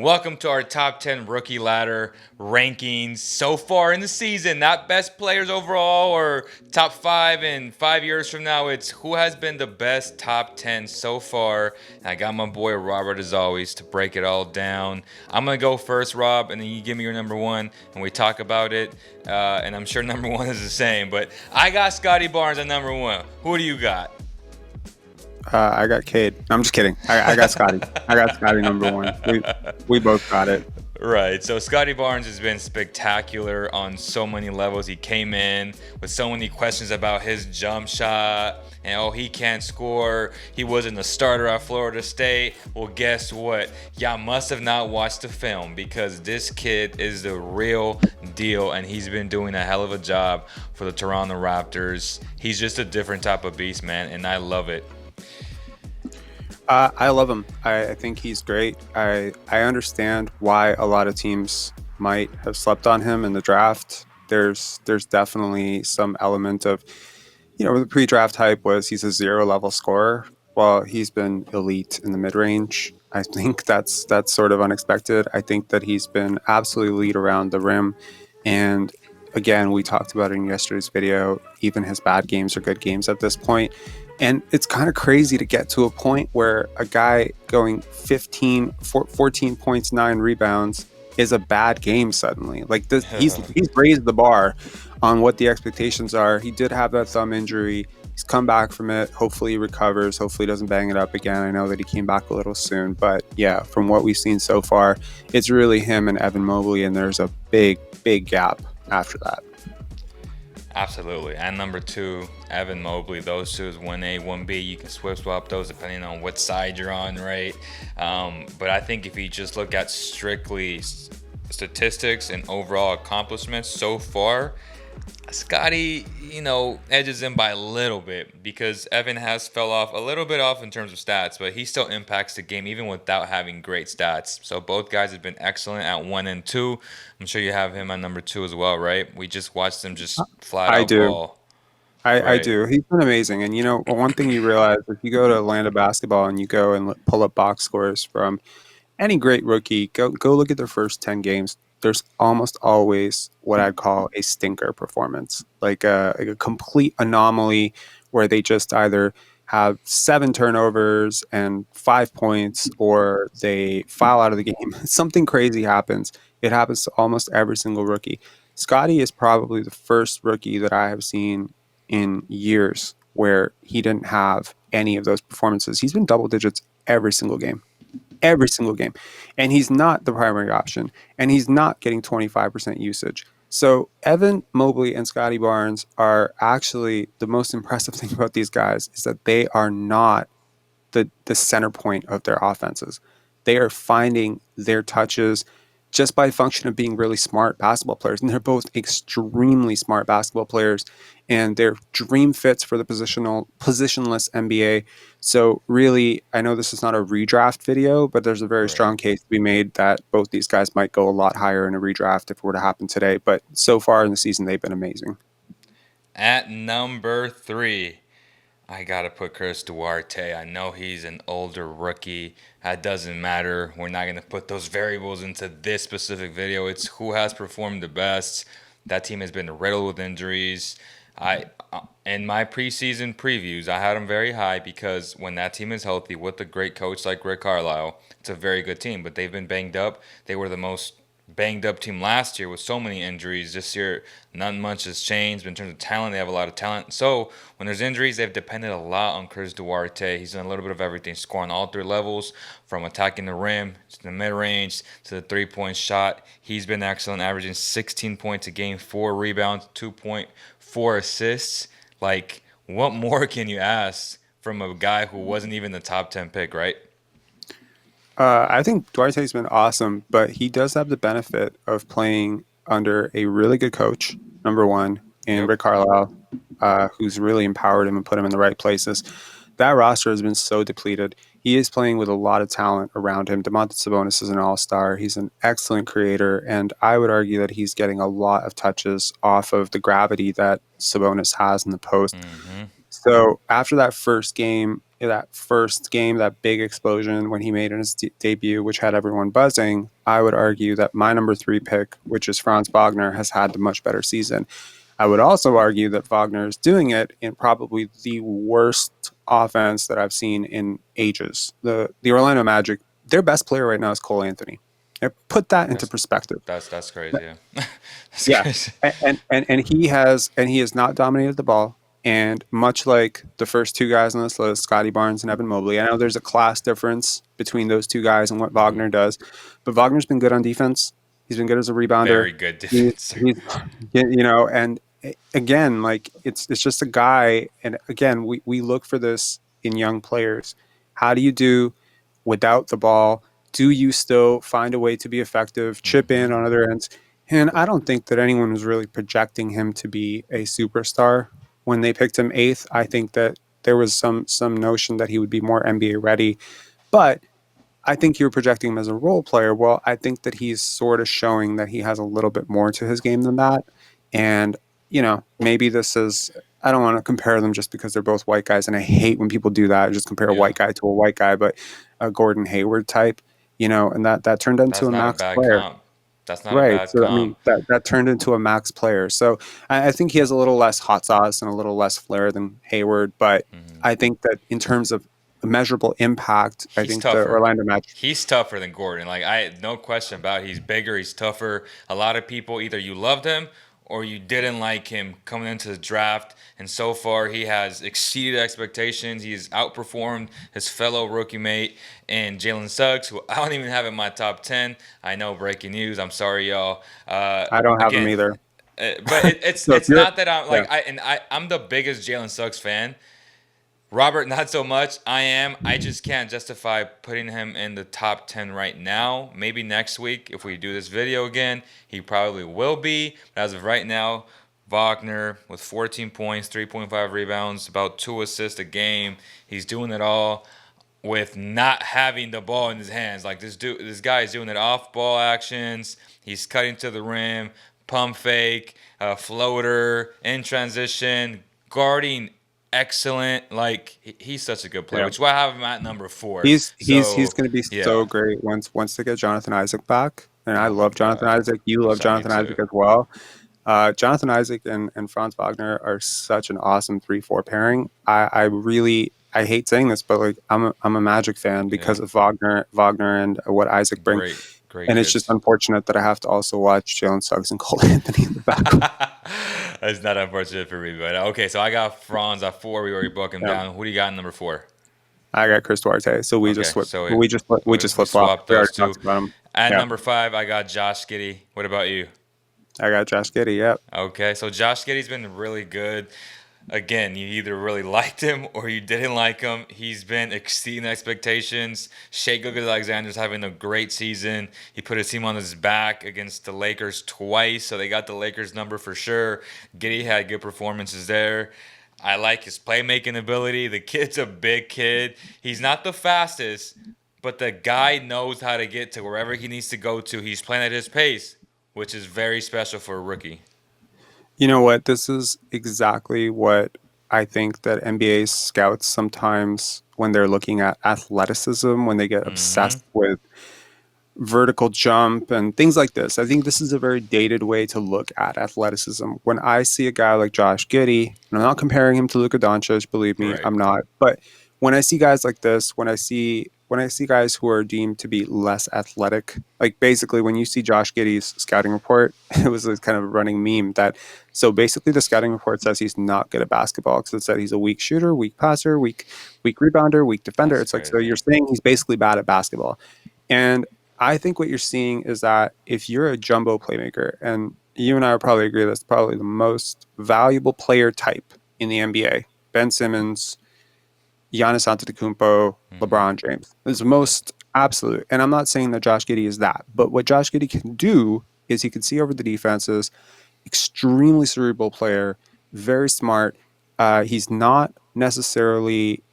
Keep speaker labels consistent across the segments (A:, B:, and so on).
A: Welcome to our top 10 rookie ladder rankings so far in the season. Not best players overall or top 5 in 5 years from now. It's who has been the best top 10 so far. And I got my boy Robert, as always, to break it all down. I'm going to go first, Rob, and then you give me your number one and we talk about it. And I'm sure number one is the same. But I got Scottie Barnes at number one. Who do you got?
B: I got Cade. I'm just kidding. I got Scottie. I got Scottie number one. We both got it.
A: Right. So Scottie Barnes has been spectacular on so many levels. He came in with so many questions about his jump shot and he can't score. He wasn't a starter at Florida State. Well, guess what? Y'all must have not watched the film because this kid is the real deal and he's been doing a hell of a job for the Toronto Raptors. He's just a different type of beast, man, and I love it.
B: I love him. I think he's great. I understand why a lot of teams might have slept on him in the draft. There's definitely some element of, the pre-draft hype was he's a 0-level scorer. Well, he's been elite in the mid-range. I think that's sort of unexpected. I think that he's been absolutely elite around the rim. And again, we talked about it in yesterday's video. Even his bad games are good games at this point. And it's kind of crazy to get to a point where a guy going 14 points, 9 rebounds is a bad game suddenly. Like this, he's raised the bar on what the expectations are. He did have that thumb injury. He's come back from it. Hopefully he recovers. Hopefully he doesn't bang it up again. I know that he came back a little soon. But yeah, from what we've seen so far, it's really him and Evan Mobley. And there's a big, big gap after that.
A: Absolutely. And number two, Evan Mobley. Those two is 1A, 1B. You can swap those depending on what side you're on, right? But I think if you just look at strictly statistics and overall accomplishments so far, Scottie, edges him by a little bit because Evan has fell off a little bit off in terms of stats, but he still impacts the game even without having great stats. So both guys have been excellent at 1 and 2. I'm sure you have him at number 2 as well, right? We just watched him just flat out ball.
B: I do. He's been amazing. And, one thing you realize if you go to Atlanta basketball and you go and pull up box scores from any great rookie, go look at their first 10 games. There's almost always what I'd call a stinker performance, like a complete anomaly where they just either have 7 turnovers and 5 points or they foul out of the game. Something crazy happens. It happens to almost every single rookie. Scottie is probably the first rookie that I have seen in years where he didn't have any of those performances. He's been double digits every single game. And he's not the primary option. And he's not getting 25% usage. So Evan Mobley and Scottie Barnes are actually the most impressive thing about these guys is that they are not the center point of their offenses. They are finding their touches just by function of being really smart basketball players. And they're both extremely smart basketball players. And they're dream fits for the positionless NBA. So really, I know this is not a redraft video, but there's a very strong case to be made that both these guys might go a lot higher in a redraft if it were to happen today. But so far in the season, they've been amazing.
A: At number 3, I got to put Chris Duarte. I know he's an older rookie. That doesn't matter. We're not going to put those variables into this specific video. It's who has performed the best. That team has been riddled with injuries. In my preseason previews, I had them very high because when that team is healthy with a great coach like Rick Carlisle, it's a very good team. But they've been banged up. They were the most banged up team last year with so many injuries. This year, not much has changed. But in terms of talent, they have a lot of talent. So when there's injuries, they've depended a lot on Chris Duarte. He's done a little bit of everything, scoring all 3 levels, from attacking the rim to the mid-range to the 3-point shot. He's been excellent, averaging 16 points a game, 4 rebounds, 2.4 assists. Like, what more can you ask from a guy who wasn't even the top 10 pick, right?
B: I think Duarte's been awesome, but he does have the benefit of playing under a really good coach, number one, and Rick Carlisle, who's really empowered him and put him in the right places. That roster has been so depleted. He is playing with a lot of talent around him. Domantas Sabonis is an all-star. He's an excellent creator, and I would argue that he's getting a lot of touches off of the gravity that Sabonis has in the post. So after that first game, that big explosion when he made his debut, which had everyone buzzing, I would argue that my number 3 pick, which is Franz Wagner, has had the much better season. I would also argue that Wagner is doing it in probably the worst offense that I've seen in ages. The Orlando Magic, their best player right now is Cole Anthony. Put that into
A: That's
B: perspective.
A: that's crazy. Yeah. That's
B: Yeah,
A: crazy.
B: and he has not dominated the ball. And much like the first two guys on this list, Scottie Barnes and Evan Mobley, I know there's a class difference between those two guys and what Wagner does, but Wagner's been good on defense. He's been good as a rebounder.
A: Very good
B: He's,
A: defense.
B: he's and again, like it's just a guy. And again, we look for this in young players. How do you do without the ball? Do you still find a way to be effective, chip in on other ends? And I don't think that anyone was really projecting him to be a superstar when they picked him eighth. I think that there was some notion that he would be more NBA ready, but I think you're projecting him as a role player. Well, I think that he's sort of showing that he has a little bit more to his game than that. And maybe this is. I don't want to compare them just because they're both white guys, and I hate when people do that. Just compare a
A: Yeah.
B: white guy to a white guy, but a Gordon Hayward type, and that turned into
A: That's
B: a
A: not a
B: max
A: bad
B: player.
A: comp. That's not a
B: Right.
A: bad
B: So I
A: comp.
B: mean that turned into a max player. So I think he has a little less hot sauce and a little less flair than Hayward. But I think that in terms of measurable impact, I
A: He's
B: think the
A: tougher.
B: Orlando Magic.
A: He's tougher than Gordon. Like I no question about it. He's bigger, he's tougher. A lot of people either you loved him or you didn't like him coming into the draft. And so far he has exceeded expectations. He has outperformed his fellow rookie mate and Jalen Suggs, who I don't even have in my top 10. I know, breaking news. I'm sorry, y'all.
B: I don't have him
A: Again,
B: either.
A: but it's
B: So if
A: it's
B: you're,
A: not that I'm
B: yeah,
A: like I'm the biggest Jalen Suggs fan. Robert, not so much. I am. I just can't justify putting him in the top 10 right now. Maybe next week, if we do this video again, he probably will be. But as of right now, Wagner with 14 points, 3.5 rebounds, about 2 assists a game. He's doing it all with not having the ball in his hands. Like this guy is doing it off ball actions. He's cutting to the rim, pump fake, floater, in transition, guarding excellent. Like he's such a good player,
B: yeah.
A: which is why I have him at number 4.
B: He's
A: So
B: going to be so
A: yeah,
B: great once they get Jonathan Isaac back. And I
A: oh my
B: love Jonathan
A: God,
B: Isaac. You love
A: so me
B: Jonathan Isaac
A: too.
B: as well. Jonathan Isaac and Franz Wagner are such an awesome 3-4 pairing. I hate saying this, but like I'm a Magic fan
A: Yeah,
B: because of Wagner and what Isaac bring.
A: great
B: And it's just
A: kids.
B: unfortunate that I have to also watch Jalen Suggs and Cole Anthony in the background.
A: That's not unfortunate for me, but okay. So I got Franz at 4. We already broke him
B: Yeah.
A: down. Who do you got in number 4?
B: I got Chris Duarte, so we just
A: Okay,
B: flip.
A: so
B: We just
A: we
B: flip flop.
A: swapped
B: We
A: those
B: already
A: two.
B: talked about him.
A: At
B: Yeah,
A: number 5, I got Josh Giddey. What about you?
B: I got Josh Giddey. Yep.
A: Okay, so Josh Giddey's been really good. Again, you either really liked him or you didn't like him. He's been exceeding expectations. Shea Gilgeous-Alexander's having a great season. He put his team on his back against the Lakers twice, so they got the Lakers number for sure. Giddey had good performances there. I like his playmaking ability. The kid's a big kid. He's not the fastest, but the guy knows how to get to wherever he needs to go to. He's playing at his pace, which is very special for a rookie.
B: You know what? This is exactly what I think that NBA scouts sometimes when they're looking at athleticism, when they get
A: Mm-hmm.
B: obsessed with vertical jump and things like this. I think this is a very dated way to look at athleticism. When I see a guy like Josh Giddey, and I'm not comparing him to Luka Doncic, believe me,
A: Right.
B: I'm not. But when I see guys like this, when I see guys who are deemed to be less athletic, like basically when you see Josh Giddey's scouting report, it was a kind of a running meme that so basically the scouting report says he's not good at basketball because it said he's a weak shooter, weak passer, weak rebounder, weak defender.
A: That's
B: It's like so
A: crazy.
B: you're saying he's basically bad at basketball. And I think what you're seeing is that if you're a jumbo playmaker, and you and I would probably agree that's probably the most valuable player type in the NBA, Ben Simmons, Giannis Antetokounmpo,
A: Mm-hmm.
B: LeBron James, is the
A: Yep.
B: most absolute. And I'm not saying that Josh Giddey is that, but what Josh Giddey can do is he can see over the defenses, extremely cerebral player, very smart. He's not necessarily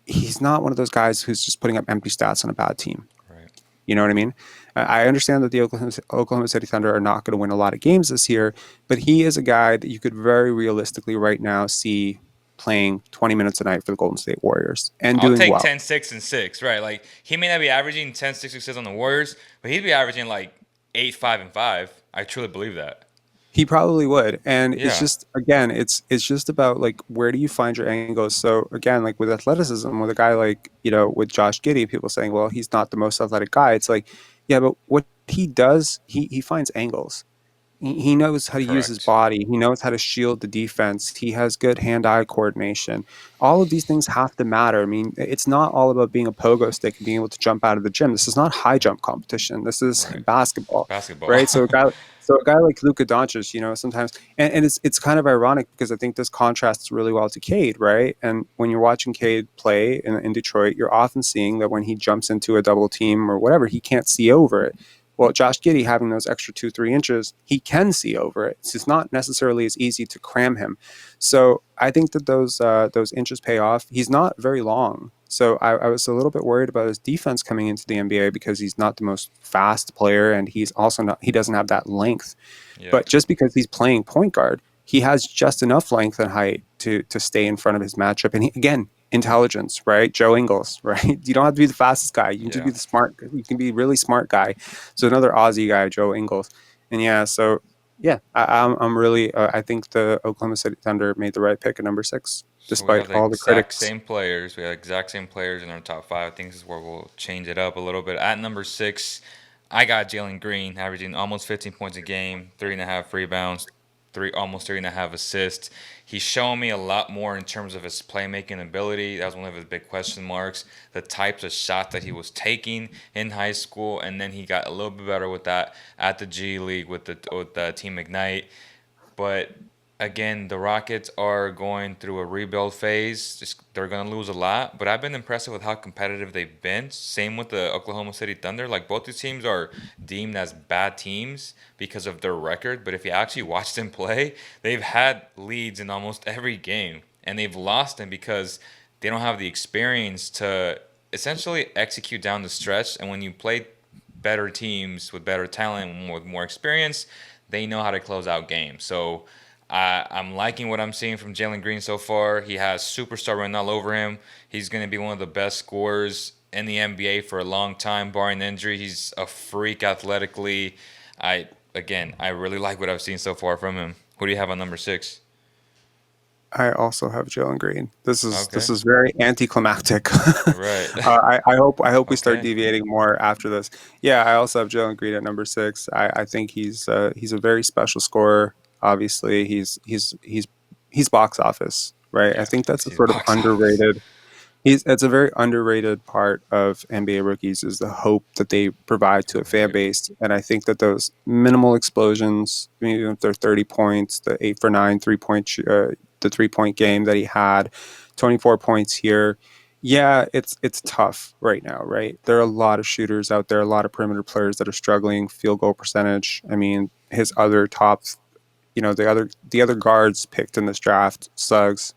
B: he's not one of those guys who's just putting up empty stats on a bad team.
A: Right.
B: You know what I mean? I understand that the Oklahoma City Thunder are not going to win a lot of games this year, but he is a guy that you could very realistically right now see. playing 20 minutes a night for the Golden State Warriors and
A: I'll
B: doing
A: take
B: well.
A: 10, 6, and 6, right? Like, he may not be averaging 10, 6, 6 on the Warriors, but he'd be averaging like 8, 5, and 5. I truly believe that.
B: He probably would. And it's
A: Yeah,
B: just again, it's just about like where do you find your angles? So again, like with athleticism, with a guy like, with Josh Giddey, people saying, well, he's not the most athletic guy. It's like, yeah, but what he does, he finds angles. He knows how to use his
A: correct.
B: body. He knows how to shield the defense. He has good hand-eye coordination. All of these things have to matter. I mean, it's not all about being a pogo stick and being able to jump out of the gym. This is not high jump competition. This is
A: Right.
B: basketball,
A: Basketball.
B: right? So a guy like Luka Doncic, sometimes, and it's kind of ironic because I think this contrasts really well to Cade, right? And when you're watching Cade play in Detroit, you're often seeing that when he jumps into a double team or whatever, he can't see over it. Well, Josh Giddey having those extra 2, 3 inches, he can see over it. It's just not necessarily as easy to cram him. So I think that those inches pay off. He's not very long, so I was a little bit worried about his defense coming into the NBA because he's not the most fast player, and he's also not. He doesn't have that length.
A: Yeah,
B: But just because he's playing point guard, he has just enough length and height to stay in front of his matchup. And again, intelligence, right? Joe Ingles, right? You don't have to be the fastest guy. You can just
A: yeah.
B: be the smart. You can be a really smart guy. So another Aussie guy, Joe Ingles, and yeah, so yeah, I'm really. I think the Oklahoma City Thunder made the right pick at number 6,
A: So we
B: despite
A: have the
B: all the
A: exact
B: critics.
A: same players. We have exact same players in our top five. I think this is where we'll change it up a little bit. At number 6, I got Jalen Green, averaging almost 15 points a game, 3.5 rebounds, almost 3.5 assists. He's showing me a lot more in terms of his playmaking ability. That was one of his big question marks. The types of shots that he was taking in high school, and then he got a little bit better with that at the G League with the Team Ignite. But again, the Rockets are going through a rebuild phase. Just they're going to lose a lot, but I've been impressed with how competitive they've been. Same with the Oklahoma City Thunder. Like, both these teams are deemed as bad teams because of their record, but if you actually watch them play, they've had leads in almost every game, and they've lost them because they don't have the experience to essentially execute down the stretch. And when you play better teams with better talent and with more experience, they know how to close out games. So I'm liking what I'm seeing from Jalen Green so far. He has superstar running all over him. He's going to be one of the best scorers in the NBA for a long time, barring injury. He's a freak athletically. I really like what I've seen so far from him. Who do you have on number 6?
B: I also have Jalen Green. This is
A: Okay.
B: this is very anticlimactic.
A: Right.
B: I hope we start
A: Okay.
B: deviating more after this. Yeah, I also have Jalen Green at number 6. I think he's a very special scorer. Obviously, he's box office, right? I
A: Yeah.
B: think that's a
A: He's
B: sort of
A: box office.
B: underrated. It's a very underrated part of NBA rookies is the hope that they provide to a fan
A: Right.
B: base, and I think that those minimal explosions, even if they're 30 points, the 8 for 9 3 point, the 3 point game that he had, 24 points here. Yeah, it's tough right now, right? There are a lot of shooters out there, a lot of perimeter players that are struggling field goal percentage. I mean, his other top, the other guards picked in this draft, Suggs,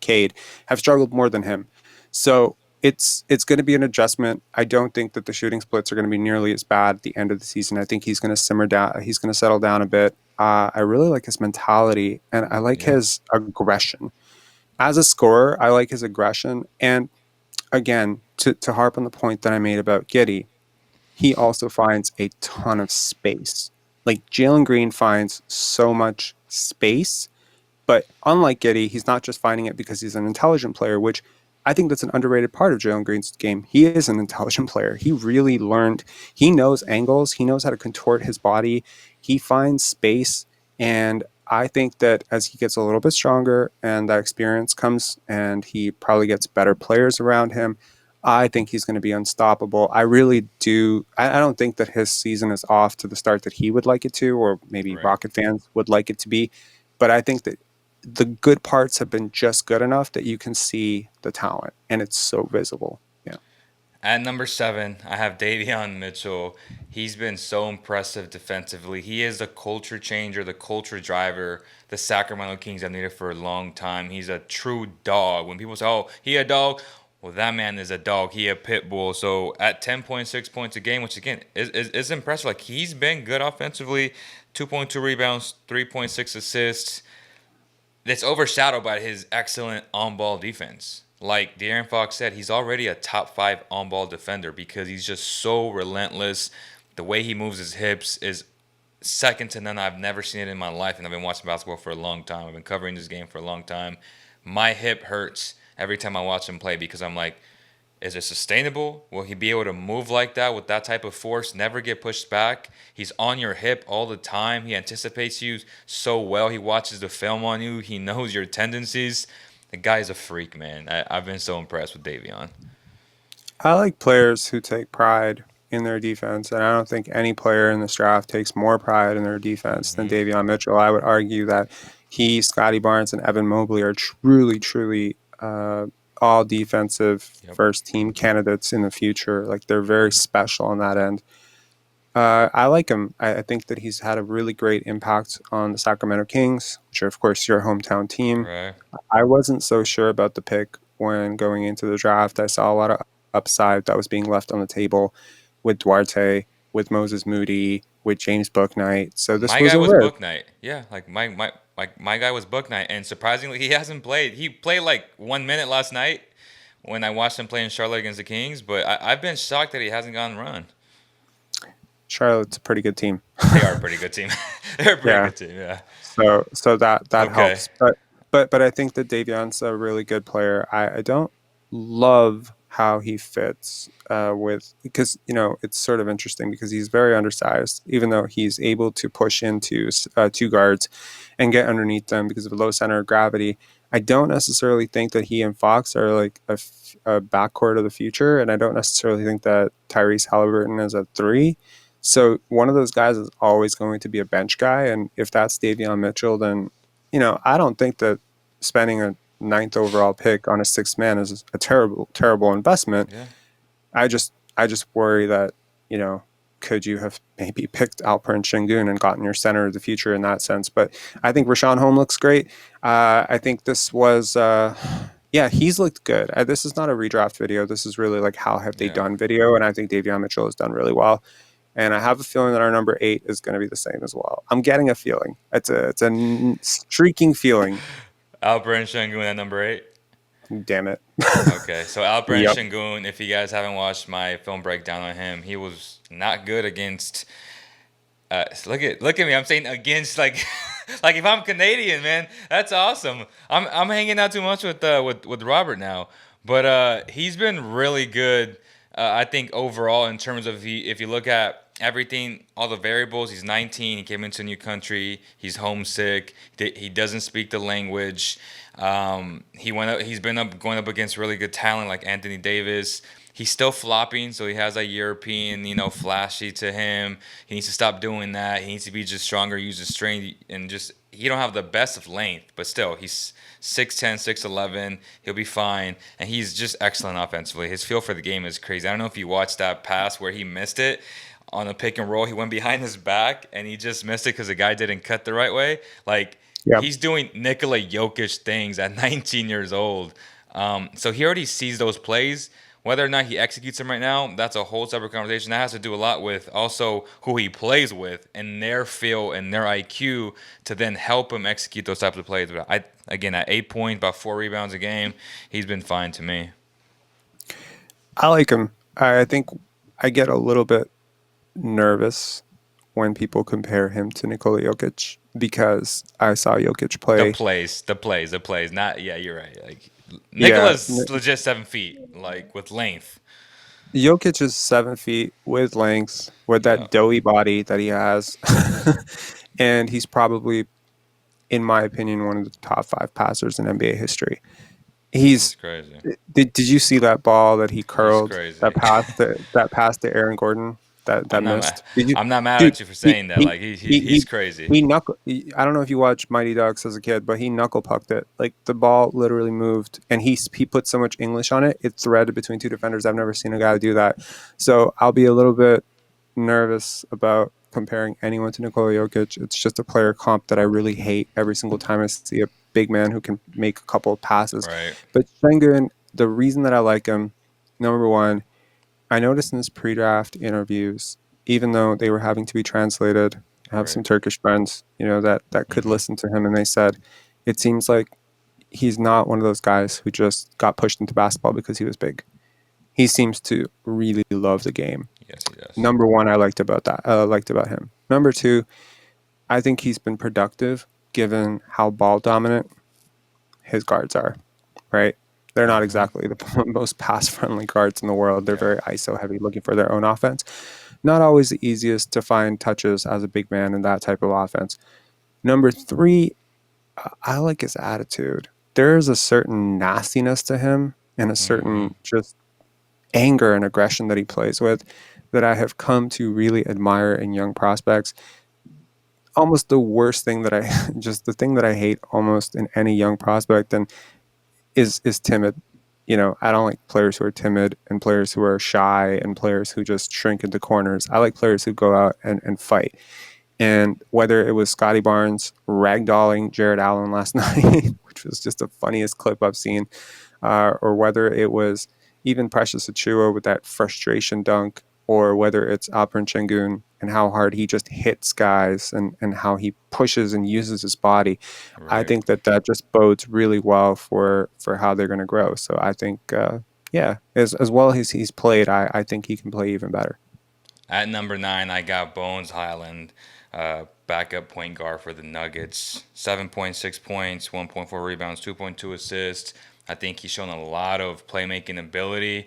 B: Cade, have struggled more than him. So it's going to be an adjustment. I don't think that the shooting splits are going to be nearly as bad at the end of the season. I think he's going to simmer down. He's going to settle down a bit. I really like his mentality and I like
A: Yeah.
B: his aggression. As a scorer, I like his aggression. And again, to harp on the point that I made about Giddey, he also finds a ton of space. Like Jalen Green finds so much space, but unlike Giddey, he's not just finding it because he's an intelligent player, which I think that's an underrated part of Jalen Green's game. He is an intelligent player. He really learned, he knows angles, he knows how to contort his body, he finds space. And I think that as he gets a little bit stronger and that experience comes and he probably gets better players around him, I think he's going to be unstoppable. I really do. I don't think that his season is off to the start that he would like it to, or maybe
A: Right.
B: Rocket fans would like it to be. But I think that the good parts have been just good enough that you can see the talent and it's so visible. Yeah.
A: At number 7, I have Davion Mitchell. He's been so impressive defensively. He is the culture changer, the culture driver the Sacramento Kings have needed for a long time. He's a true dog. When people say, "Oh, he a dog," well, that man is a dog. He a pit bull. So at 10.6 points a game, which again is impressive. Like, he's been good offensively. 2.2 rebounds, 3.6 assists. That's overshadowed by his excellent on-ball defense. Like De'Aaron Fox said, he's already a top 5 on-ball defender because he's just so relentless. The way he moves his hips is second to none. I've never seen it in my life, and I've been watching basketball for a long time. I've been covering this game for a long time. My hip hurts every time I watch him play because I'm like, is it sustainable? Will he be able to move like that with that type of force, never get pushed back? He's on your hip all the time. He anticipates you so well. He watches the film on you. He knows your tendencies. The guy's a freak, man. I've been so impressed with Davion.
B: I like players who take pride in their defense, and I don't think any player in this draft takes more pride in their defense than
A: Hmm.
B: Davion Mitchell. I would argue that he, Scottie Barnes, and Evan Mobley are truly, truly all defensive
A: Yep.
B: first team candidates in the future. Like they're very special on that end. I like him. I think that he's had a really great impact on the Sacramento Kings, which are, of course, your hometown team.
A: Right.
B: I wasn't so sure about the pick when going into the draft. I saw a lot of upside that was being left on the table with Duarte, with Moses Moody, with James Bouknight. So this
A: My
B: was
A: guy
B: a
A: was
B: risk.
A: Book Night. Yeah, my guy was Book Night, and surprisingly, he hasn't played. He played like 1 minute last night when I watched him play in Charlotte against the Kings. But I've been shocked that he hasn't gotten run.
B: Charlotte's a pretty good team.
A: They are a pretty good team. They're a pretty
B: Yeah.
A: good team. Yeah.
B: So that
A: Okay.
B: helps. But I think that Davion's a really good player. I don't love how he fits with because it's sort of interesting because he's very undersized, even though he's able to push into two guards and get underneath them because of low center of gravity. I don't necessarily think that he and Fox are like a backcourt of the future, and I don't necessarily think that Tyrese Halliburton is a three. So one of those guys is always going to be a bench guy, and if that's Davion Mitchell, then I don't think that spending a ninth overall pick on a sixth man is a terrible investment.
A: Yeah.
B: I just worry that you know could you have maybe picked Alperen Sengun and gotten your center of the future in that sense? But I think Rashawn Holm looks great. I think this was. Yeah, he's looked good. This is not a redraft video. This is really like how have they
A: Yeah.
B: done video, and I think Davion Mitchell has done really well. And I have a feeling that our number 8 is going to be the same as well. I'm getting a feeling. It's a streaking feeling.
A: Alperen Sengun at number 8.
B: Damn it.
A: Okay, so Alperen
B: Yep.
A: Sengun, if you guys haven't watched my film breakdown on him, he was not good against. Look at me. I'm saying against like like if I'm Canadian, man, that's awesome. I'm hanging out too much with Robert now, but he's been really good. I think overall in terms of if you look at everything, all the variables, he's 19. He came into a new country. He's homesick. He doesn't speak the language. He's been going up against really good talent like Anthony Davis. He's still flopping, so he has a European, flashy to him. He needs to stop doing that. He needs to be just stronger, use his strength, and just he don't have the best of length, but still he's 6'10", 6'11". He'll be fine, and he's just excellent offensively. His feel for the game is crazy. I don't know if you watched that pass where he missed it on a pick and roll. He went behind his back and he just missed it because the guy didn't cut the right way. Like
B: Yeah.
A: he's doing Nikola Jokic things at 19 years old. So he already sees those plays. Whether or not he executes them right now, that's a whole separate conversation. That has to do a lot with also who he plays with and their feel and their IQ to then help him execute those types of plays. But again, at 8 points, about 4 rebounds a game, he's been fine to me.
B: I like him. I think I get a little bit nervous when people compare him to Nikola Jokic because I saw Jokic play.
A: The plays. Not, yeah, you're right. Like
B: Yeah,
A: Nicola's legit 7 feet, like with length.
B: Jokic is 7 feet with length, with
A: Yeah,
B: that doughy body that he has. And he's probably, in my opinion, one of the top 5 passers in NBA history.
A: he's
B: He's
A: crazy.
B: did you see that ball that he
A: He's
B: curled
A: crazy.
B: that pass to Aaron Gordon that
A: I'm not mad.
B: missed? Did you,
A: I'm not mad
B: dude?
A: at you for
B: He
A: saying that.
B: he
A: Like
B: he
A: he's
B: he,
A: crazy.
B: he knuckle. I don't know if you watched Mighty Ducks as a kid, but he knuckle pucked it. Like the ball literally moved, and he put so much English on it. It threaded between two defenders. I've never seen a guy do that. So I'll be a little bit nervous about comparing anyone to Nikola Jokic. It's just a player comp that I really hate every single time I see a big man who can make a couple of passes.
A: Right.
B: But Sengun, the reason that I like him, number one, I noticed in his pre-draft interviews, even though they were having to be translated, I have
A: Right.
B: some Turkish friends, that could
A: Mhm.
B: listen to him, and they said it seems like he's not one of those guys who just got pushed into basketball because he was big. He seems to really love the game.
A: Yes, he does.
B: Number one, I liked about him. Number two, I think he's been productive given how ball dominant his guards are. Right? They're not
A: Mm-hmm.
B: exactly the most pass friendly guards in the world. They're
A: Yeah.
B: very ISO heavy, looking for their own offense. Not always the easiest to find touches as a big man in that type of offense. Number three, I like his attitude. There is a certain nastiness to him and a
A: Mm-hmm.
B: certain just anger and aggression that he plays with that I have come to really admire in young prospects. Almost the worst thing that I just the thing that I hate almost in any young prospect and is timid. I don't like players who are timid and players who are shy and players who just shrink into corners. I like players who go out and fight. And whether it was Scottie Barnes ragdolling Jared Allen last night, which was just the funniest clip I've seen, or whether it was even Precious Achua with that frustration dunk, or whether it's Alperen Sengun and how hard he just hits guys and how he pushes and uses his body. I
A: Right.
B: think that just bodes really well for how they're going to grow. So I think, yeah, as well as he's played, I think he can play even better.
A: At number 9, I got Bones Highland, backup point guard for the Nuggets. 7.6 points, 1.4 rebounds, 2.2 assists. I think he's shown a lot of playmaking ability.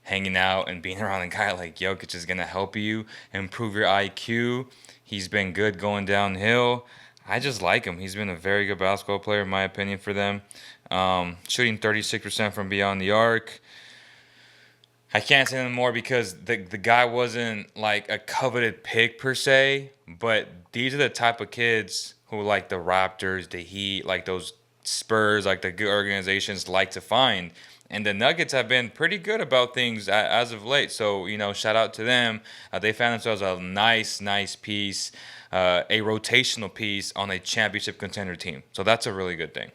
A: Hanging out and being around a guy like Jokic is going to help you improve your IQ. He's been good going downhill. I just like him. He's been a very good basketball player, in my opinion, for them. Shooting 36% from beyond the arc. I can't say anymore because the guy wasn't like a coveted pick per se, but these are the type of kids who like the Raptors, the Heat, like those Spurs, like the good organizations like to find. And the Nuggets have been pretty good about things as of late. So, shout out to them. They found themselves a nice piece, a rotational piece on a championship contender team. So that's a really good thing.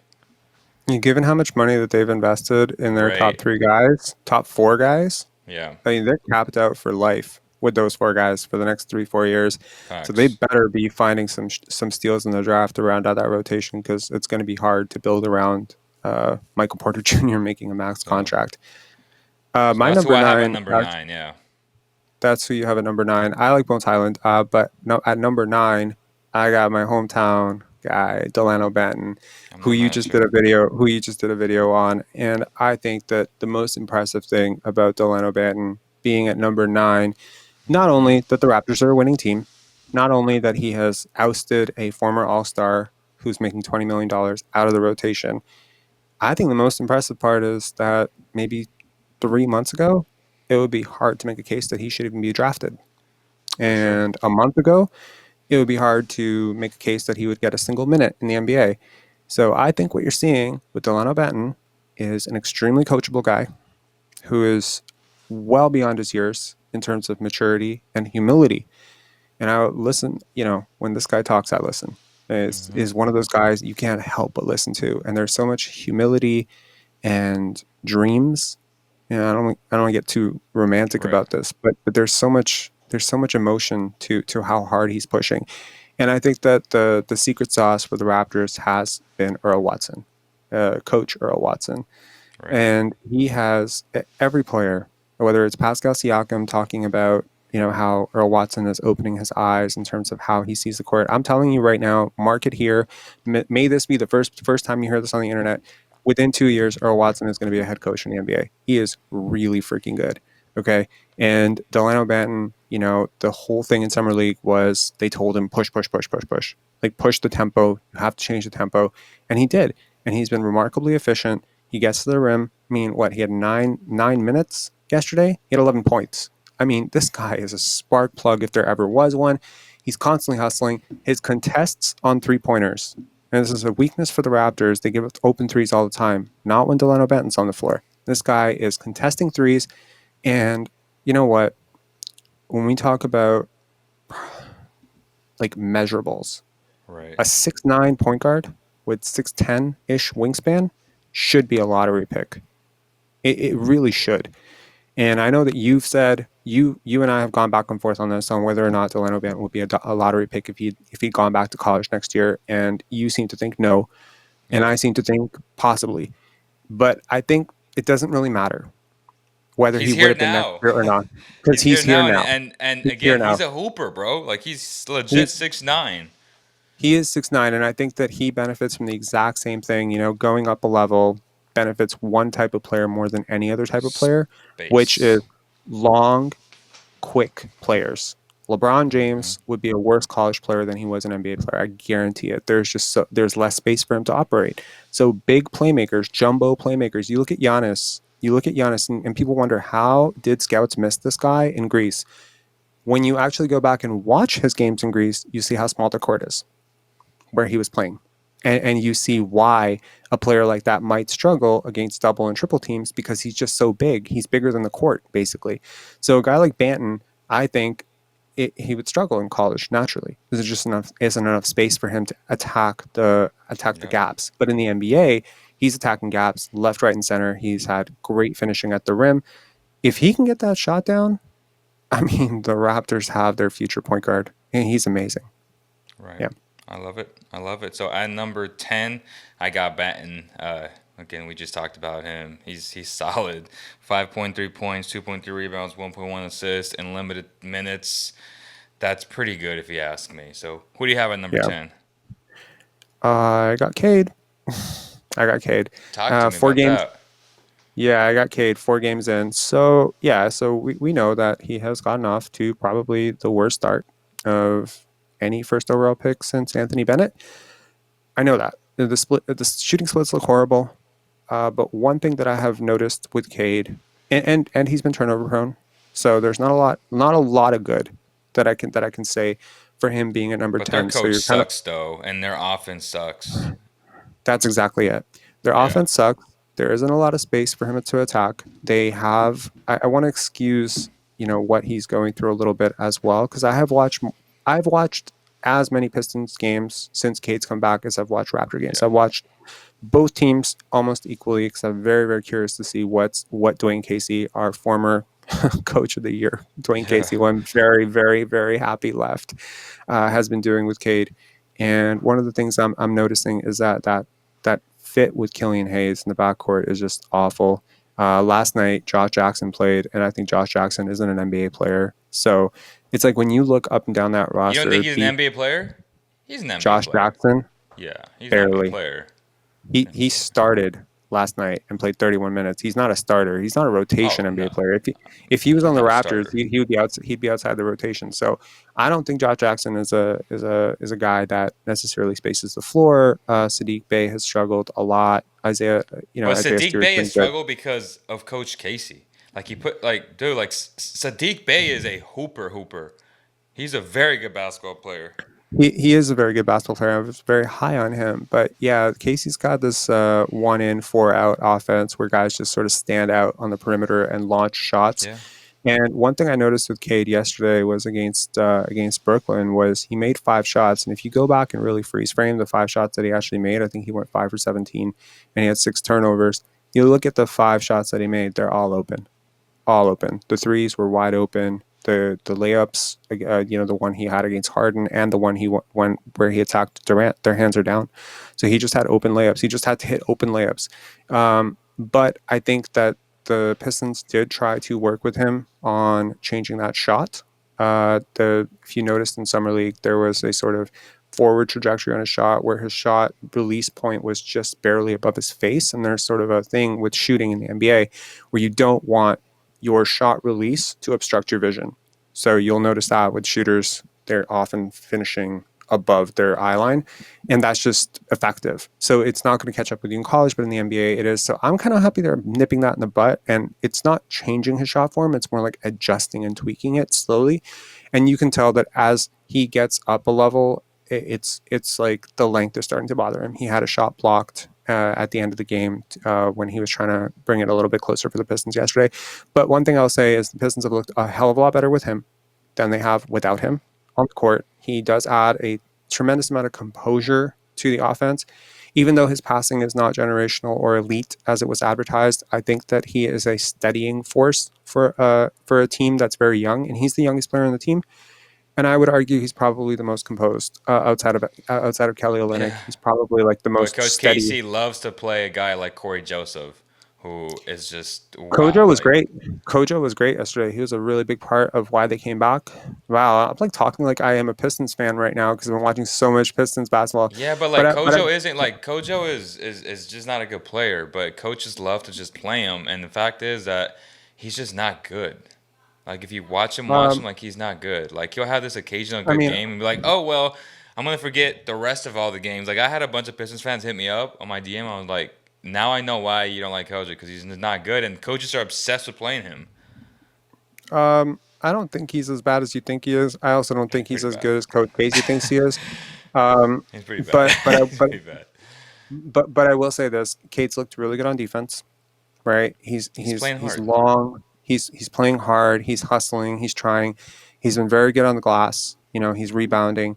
B: Given how much money that they've invested in their top
A: Right.
B: three guys, top four guys,
A: Yeah.
B: I mean, they're capped out for life with those four guys for the next 3-4 years. So they
A: Facts.
B: better be finding some steals in the draft to round out that rotation because it's going to be hard to build around Michael Porter Jr. making a max
A: So,
B: contract.
A: so
B: My
A: that's who
B: number
A: I have at
B: nine,
A: number 9. Yeah.
B: that's who you have at number 9. I like Bones Highland, but no, at number 9, I got my hometown guy, Delano Banton,
A: I'm
B: who
A: not
B: you
A: mad at
B: just
A: you.
B: did a video on. And I think that the most impressive thing about Delano Banton being at number 9, not
A: Hmm.
B: only that the Raptors are a winning team, not only that he has ousted a former All-Star who's making $20 million out of the rotation, I think the most impressive part is that maybe 3 months ago, it would be hard to make a case that he should even be drafted.
A: For sure.
B: And a month ago, it would be hard to make a case that he would get a single minute in the NBA. So I think what you're seeing with Delano Banton is an extremely coachable guy who is well beyond his years in terms of maturity and humility. And I listen, when this guy talks, I listen.
A: Hmm.
B: Is one of those guys you can't help but listen to. And there's so much humility and dreams. I don't want to get too romantic
A: Right.
B: about this, but there's so much emotion to how hard he's pushing. And I think that the secret sauce for the Raptors has been Earl Watson, Coach Earl Watson.
A: Right.
B: And he has every player, whether it's Pascal Siakam talking about how Earl Watson is opening his eyes in terms of how he sees the court. I'm telling you right now, mark it here. May this be the first time you hear this on the internet. Within 2 years, Earl Watson is going to be a head coach in the NBA. He is really freaking good. Okay. And Delano Banton, the whole thing in Summer League was they told him push, push, push, push, push. Like push the tempo. You have to change the tempo. And he did. And he's been remarkably efficient. He gets to the rim. I mean, what? He had nine minutes yesterday. He had 11 points. I mean, this guy is a spark plug if there ever was one. He's constantly hustling. His contests on 3-pointers, and this is a weakness for the Raptors. They give up open threes all the time. Not when Delano Benton's on the floor. This guy is contesting threes, and you know what? When we talk about like measurables,
A: Right.
B: a 6'9" point guard with 6'10" ish wingspan should be a lottery pick. It really should. And I know that you've said you and I have gone back and forth on this on whether or not Delano Banton would be a lottery pick if he'd gone back to college next year, and you seem to think no. And
A: Yep.
B: I seem to think possibly. But I think it doesn't really matter whether he
A: He's
B: would
A: here
B: have been next
A: now.
B: year or not, because
A: He's here
B: he's here
A: now, and
B: now.
A: and
B: He's here
A: again, he's
B: now.
A: a hooper, bro. Like he's legit
B: He's
A: 6'9".
B: he is 6'9", and I think that he benefits from the exact same thing. Going up a level benefits one type of player more than any other type of player, which is
A: Space.
B: long, quick players. LeBron
A: Hmm.
B: James would be a worse college player than he was an NBA player. I guarantee it. There's less space for him to operate. So big playmakers, jumbo playmakers. You look at Giannis. And people wonder, how did scouts miss this guy in Greece? When you actually go back and watch his games in Greece, you see how small the court is where he was playing. And you see why a player like that might struggle against double and triple teams, because he's just so big. He's bigger than the court, basically. So a guy like Banton, I think he would struggle in college naturally. There's just isn't enough space for him to attack the
A: Yep.
B: gaps. But in the NBA, he's attacking gaps left, right, and center. He's had great finishing at the rim. If he can get that shot down, I mean, the Raptors have their future point guard, and he's amazing.
A: Right.
B: Yeah.
A: I love it. I love it. So at number 10, I got Banton. Again, we just talked about him. He's solid. 5.3 points, 2.3 rebounds, 1.1 assists in limited minutes. That's pretty good if you ask me. So who do you have at number
B: Yeah.
A: 10?
B: I got Cade. I got Cade.
A: Talk to me
B: Four
A: about
B: games.
A: that.
B: Yeah, I got Cade 4 games in. So yeah, so we know that he has gotten off to probably the worst start of any first overall pick since Anthony Bennett. I know that the shooting splits look horrible. But one thing that I have noticed with Cade, and he's been turnover prone, so there's not a lot of good that I can say for him being at number
A: But their
B: 10. So
A: coach
B: you're kind of
A: sucks though, and their offense sucks.
B: That's exactly it. Their
A: Yeah.
B: offense sucks. There isn't a lot of space for him to attack. They have. I want to excuse what he's going through a little bit as well, because I've watched as many Pistons games since Cade's come back as I've watched Raptor games.
A: Yeah.
B: I've watched both teams almost equally, because I'm very, very curious to see what Dwayne Casey, our former coach of the year, Dwayne
A: Yeah.
B: Casey, who I'm very, very, very happy left, has been doing with Cade. And one of the things I'm noticing is that fit with Killian Hayes in the backcourt is just awful. Last night, Josh Jackson played, and I think Josh Jackson isn't an NBA player. So it's like when you look up and down that
A: You don't think
B: roster,
A: he's an NBA player? He's an NBA
B: Josh
A: player.
B: Jackson,
A: Yeah, he's an NBA
B: barely.
A: player.
B: He started last night and played 31 minutes. He's not a starter. He's not a rotation
A: Oh
B: NBA
A: no,
B: player. If he was on
A: he's
B: the
A: not a
B: Raptors,
A: starter.
B: he'd be outside the rotation. So I don't think Josh Jackson is a guy that necessarily spaces the floor. Sadiq Bey has struggled a lot.
A: But
B: Isaiah
A: Sadiq
B: Stewart's
A: Bey has
B: been good.
A: struggled because of Coach Casey. Like he put like dude like Sadiq Bey is a hooper. He's a very good basketball player.
B: He is a very good basketball player. I was very high on him. But yeah, Casey's got this 1 in, 4 out offense where guys just sort of stand out on the perimeter and launch shots.
A: Yeah.
B: And one thing I noticed with Cade yesterday was against Brooklyn was he made 5 shots. And if you go back and really freeze frame the 5 shots that he actually made, I think he went 5 for 17, and he had 6 turnovers. You look at the 5 shots that he made; they're all open. The threes were wide open. The layups, the one he had against Harden and the one he went where he attacked Durant, their hands are down. So he just had open layups. He just had to hit open layups. But I think that the Pistons did try to work with him on changing that shot. If you noticed in summer league, there was a sort of forward trajectory on his shot where his shot release point was just barely above his face. And there's sort of a thing with shooting in the NBA where you don't want your shot release to obstruct your vision. So you'll notice that with shooters, they're often finishing above their eye line, and that's just effective. So it's not going to catch up with you in college, but in the NBA it is. So I'm kind of happy they're nipping that in the butt, and it's not changing his shot form. It's more like adjusting and tweaking it slowly. And you can tell that as he gets up a level, it's like the length is starting to bother him. He had a shot blocked at the end of the game when he was trying to bring it a little bit closer for the Pistons yesterday. But one thing I'll say is the Pistons have looked a hell of a lot better with him than they have without him on the court. He does add a tremendous amount of composure to the offense. Even though his passing is not generational or elite as it was advertised, I think that he is a steadying force for a team that's very young, and he's the youngest player on the team. And I would argue he's probably the most composed outside of Kelly
A: Yeah.
B: Olynyk. He's probably like the
A: But
B: most
A: Coach
B: steady.
A: Casey loves to play a guy like Corey Joseph, who is just wow.
B: Kojo was
A: Like,
B: great. Kojo was great yesterday. He was a really big part of why they came back. Wow, I'm like talking like I am a Pistons fan right now because I've been watching so much Pistons basketball.
A: yeah, but
B: But
A: like
B: I, but I,
A: Kojo isn't like Kojo is just not a good player. But coaches love to just play him, and the fact is that he's just not good. Like if you watch him
B: um,
A: like he's not good. Like he'll have this occasional
B: I
A: good
B: mean,
A: game and be like, oh well, I'm gonna forget the rest of all the games. Like I had a bunch of Pistons fans hit me up on my DM. I was like, now I know why you don't like Kojo because he's not good, and coaches are obsessed with playing him.
B: I don't think he's as bad as you think he is. I also don't
A: He's
B: think he's
A: pretty
B: as
A: bad.
B: good as Coach Casey thinks he is. Um,
A: He's pretty bad.
B: but but I,
A: He's
B: but
A: pretty bad.
B: but I will say this: Cade's looked really good on defense. Right? He's
A: He's
B: he's
A: playing
B: he's
A: hard.
B: long. He's playing hard. He's hustling. He's trying. He's been very good on the glass. He's rebounding.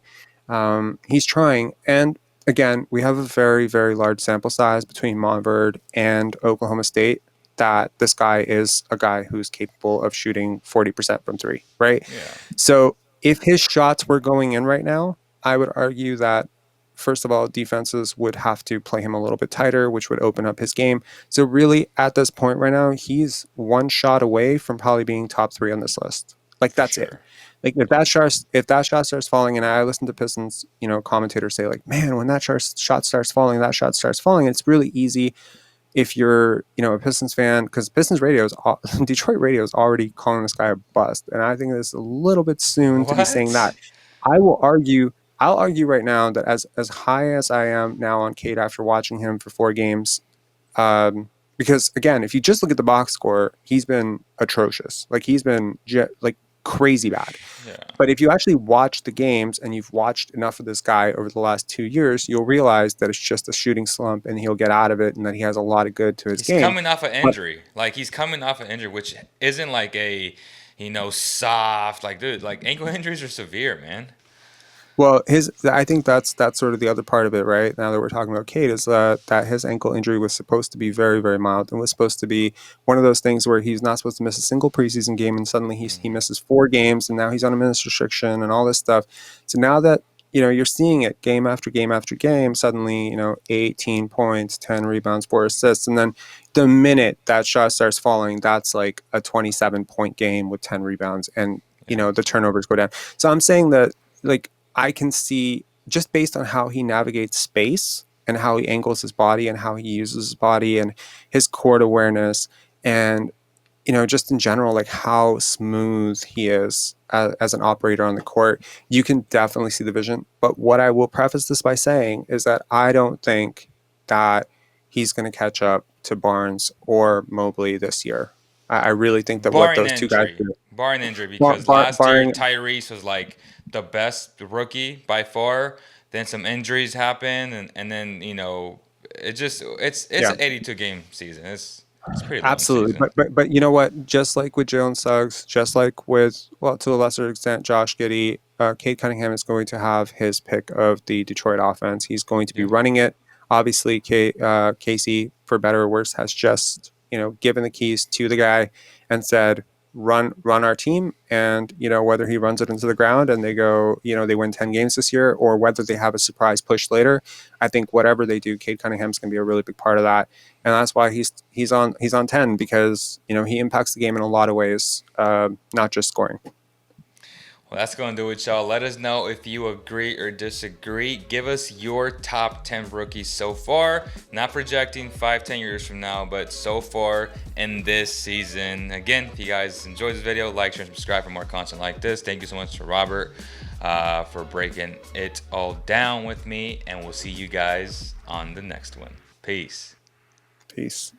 B: He's trying. And again, we have a very very large sample size between Montverde and Oklahoma State. That this guy is a guy who's capable of shooting 40% from three. Right?
A: Yeah.
B: So if his shots were going in right now, I would argue that first of all, defenses would have to play him a little bit tighter, which would open up his game. So really, at this point right now, he's one shot away from probably being top three on this list. Like
A: For
B: that's it.
A: sure.
B: Like if that shot starts falling, and I listen to Pistons, commentators say like, man, when that shot starts falling, that shot starts falling. It's really easy if you're, a Pistons fan, because Detroit radio is already calling this guy a bust, and I think it's a little bit soon to be saying that.
A: What?
B: I will argue. I'll argue right now that as high as I am now on Cade after watching him for 4 games, because again, if you just look at the box score, he's been atrocious. Like he's been like crazy bad.
A: Yeah.
B: But if you actually watch the games and you've watched enough of this guy over the last 2 years, you'll realize that it's just a shooting slump and he'll get out of it and that he has a lot of good to his
A: He's
B: game.
A: coming off an
B: But
A: injury. Like he's coming off an injury, which isn't like a, soft. Like dude, like ankle injuries are severe, man.
B: well, I think that's sort of the other part of it, right? Now that we're talking about Cade, is that his ankle injury was supposed to be very, very mild and was supposed to be one of those things where he's not supposed to miss a single preseason game, and suddenly he
A: Hmm.
B: misses 4 games, and now he's on a minutes restriction and all this stuff. So now that you're seeing it game after game after game, suddenly 18 points, 10 rebounds, 4 assists, and then the minute that shot starts falling, that's like a 27-point game with 10 rebounds, and
A: Yeah.
B: the turnovers go down. So I'm saying that like I can see just based on how he navigates space and how he angles his body and how he uses his body and his court awareness and just in general like how smooth he is as an operator on the court, you can definitely see the vision. But what I will preface this by saying is that I don't think that he's going to catch up to Barnes or Mobley this year. I really think that what
A: Barring
B: those two guys
A: injury.
B: do,
A: Barring injury, because last year
B: barring
A: Tyrese was like the best rookie by far. Then some injuries happened, and then it's
B: yeah.
A: an 82 game season. It's a pretty long
B: Absolutely,
A: season.
B: but you know what? Just like with Jalen Suggs, just like with to a lesser extent Josh Giddey, Cade Cunningham is going to have his pick of the Detroit offense. He's going to be
A: Yeah.
B: running it. Obviously, Casey, for better or worse, has just given the keys to the guy and said, run our team. And whether he runs it into the ground and they go, they win 10 games this year, or whether they have a surprise push later, I think whatever they do, Cade Cunningham's going to be a really big part of that, and that's why he's on 10, because he impacts the game in a lot of ways, not just scoring.
A: Well, that's going to do it, y'all. Let us know if you agree or disagree. Give us your top 10 rookies so far. Not projecting 5-10 years from now, but so far in this season. Again, if you guys enjoyed this video, like, share, and subscribe for more content like this. Thank you so much to Robert for breaking it all down with me. And we'll see you guys on the next one. Peace.
B: Peace.